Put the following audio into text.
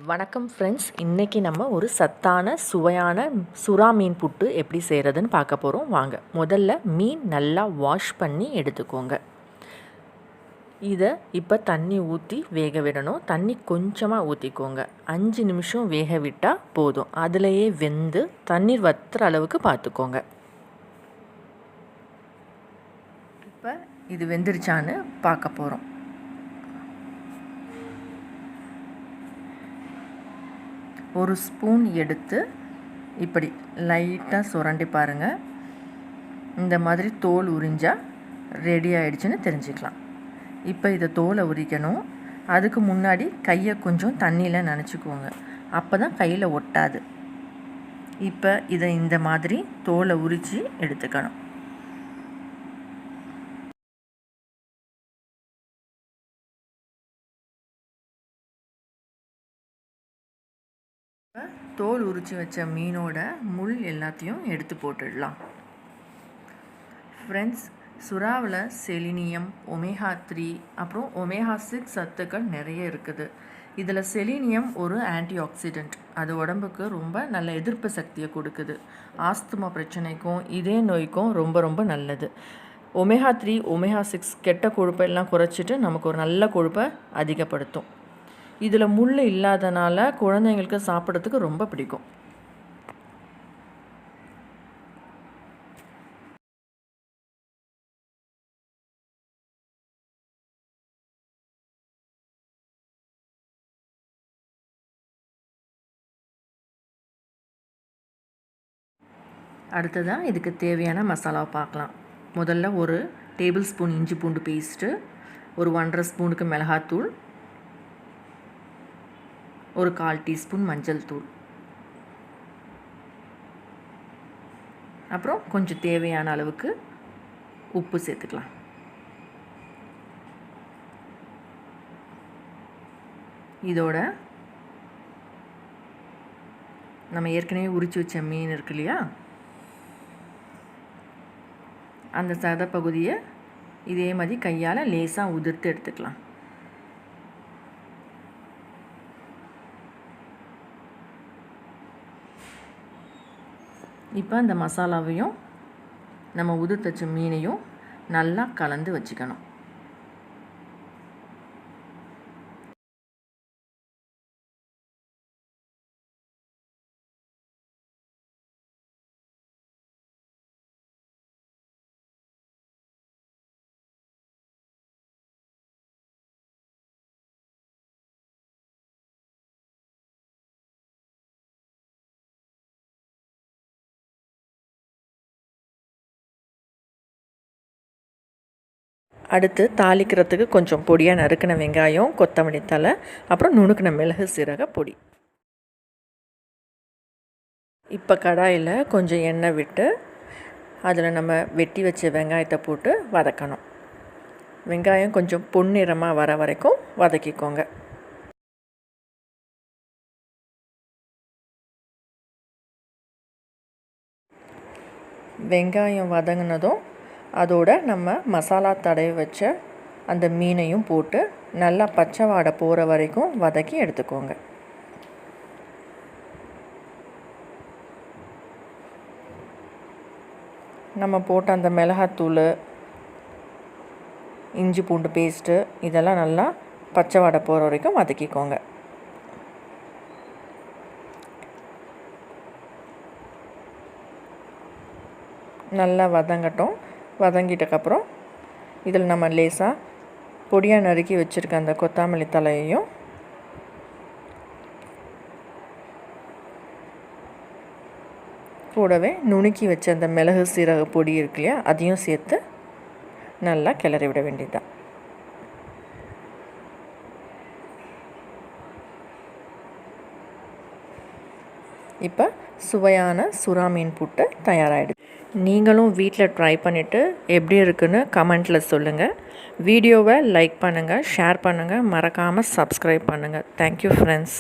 வணக்கம் ஃப்ரெண்ட்ஸ், இன்றைக்கி நம்ம ஒரு சத்தான சுவையான சுறா மீன் புட்டு எப்படி செய்கிறதுன்னு பார்க்க போகிறோம். வாங்க. முதல்ல மீன் நல்லா வாஷ் பண்ணி எடுத்துக்கோங்க. இதை இப்போ தண்ணி ஊற்றி வேக விடணும். தண்ணி கொஞ்சமாக ஊற்றிக்கோங்க. 5 நிமிஷம் வேக விட்டால் போதும். அதிலையே வெந்து தண்ணீர் வற்றுற அளவுக்கு பார்த்துக்கோங்க. இப்போ இது வெந்துருச்சான்னு பார்க்க போகிறோம். ஒரு ஸ்பூன் எடுத்து இப்படி லைட்டாக சுரண்டி பாருங்கள். இந்த மாதிரி தோல் உரிஞ்சால் ரெடி ஆகிடுச்சின்னு தெரிஞ்சுக்கலாம். இப்போ இதை தோலை உரிக்கணும். அதுக்கு முன்னாடி கையை கொஞ்சம் தண்ணியில் நனைச்சிக்குவோங்க. அப்போ தான் கையில் ஒட்டாது. இப்போ இதை இந்த மாதிரி தோலை உரித்து எடுத்துக்கணும். தோல் உரித்து வச்ச மீனோட முள் எல்லாத்தையும் எடுத்து போட்டுடலாம். ஃப்ரெண்ட்ஸ், சுறாவில் செலினியம், ஒமேகா 3 அப்புறம் ஒமேகா 6 சத்துக்கள் நிறைய இருக்குது. இதில் செலினியம் ஒரு ஆன்டி ஆக்சிடெண்ட். அது உடம்புக்கு ரொம்ப நல்ல எதிர்ப்பு சக்தியை கொடுக்குது. ஆஸ்துமா பிரச்சனைக்கும் இதய நோய்க்கும் ரொம்ப ரொம்ப நல்லது. ஒமேகா 3 ஒமேகா 6 கெட்ட கொழுப்பெல்லாம் குறைச்சிட்டு நமக்கு ஒரு நல்ல கொழுப்பை அதிகப்படுத்தும். இதில் முள் இல்லாதனால குழந்தைங்களுக்கு சாப்பிட்றதுக்கு ரொம்ப பிடிக்கும். அடுத்ததாக இதுக்கு தேவையான மசாலாவை பார்க்கலாம். முதல்ல ஒரு டேபிள் ஸ்பூன் இஞ்சி பூண்டு பேஸ்ட்டு, ஒரு 1.5 ஸ்பூனுக்கு மிளகாத்தூள், ஒரு 1/4 டீஸ்பூன் மஞ்சள் தூள், அப்புறம் கொஞ்சம் தேவையான அளவுக்கு உப்பு சேர்த்துக்கலாம். இதோட நம்ம ஏற்கனவே உரித்து வச்ச மீன் இருக்கு இல்லையா, அந்த சத பகுதியை இதே மாதிரி கையால் லேசாக உதிர்த்து எடுத்துக்கலாம். இப்போ அந்த மசாலாவையும் நம்ம உதிர்த்து வச்ச மீனையும் நல்லா கலந்து வச்சுக்கணும். அடுத்து தாளிக்கிறதுக்கு கொஞ்சம் பொடியாக நறுக்கின வெங்காயம், கொத்தமல்லி தழை, அப்புறம் நுணுக்கின மிளகு சீரக பொடி. இப்போ கடாயில் கொஞ்சம் எண்ணெய் விட்டு அதில் நம்ம வெட்டி வச்ச வெங்காயத்தை போட்டு வதக்கணும். வெங்காயம் கொஞ்சம் பொன்னிறமாக வர வரைக்கும் வதக்கிக்கோங்க. வெங்காயம் வதங்கினதும் அதோட நம்ம மசாலா தடவி வச்ச அந்த மீனையும் போட்டு நல்லா பச்சை வாடை போகிற வரைக்கும் வதக்கி எடுத்துக்கோங்க. நம்ம போட்ட அந்த மிளகாத்தூள், இஞ்சி பூண்டு பேஸ்ட்டு இதெல்லாம் நல்லா பச்சை வாடை போகிற வரைக்கும் வதக்கிக்கோங்க. நல்லா வதங்கட்டும். வதங்கிட்டக்கப்புறம் இதில் நம்ம லேசாக பொடியாக நறுக்கி வச்சுருக்க அந்த கொத்தமல்லி தழையையும் கூடவே நுணுக்கி வச்ச அந்த மிளகு சீரக பொடி இருக்கு இல்லையா, அதையும் சேர்த்து நல்லா கிளறி விட வேண்டியதுதான். இப்போ சுவையான சுறா மீன் புட்டு தயாராகிடுது. நீங்களும் வீட்டில் ட்ரை பண்ணிவிட்டு எப்படி இருக்குன்னு கமெண்ட்டில் சொல்லுங்கள். வீடியோவை லைக் பண்ணுங்கள், ஷேர் பண்ணுங்கள், மறக்காமல் சப்ஸ்கிரைப் பண்ணுங்கள். Thank you friends.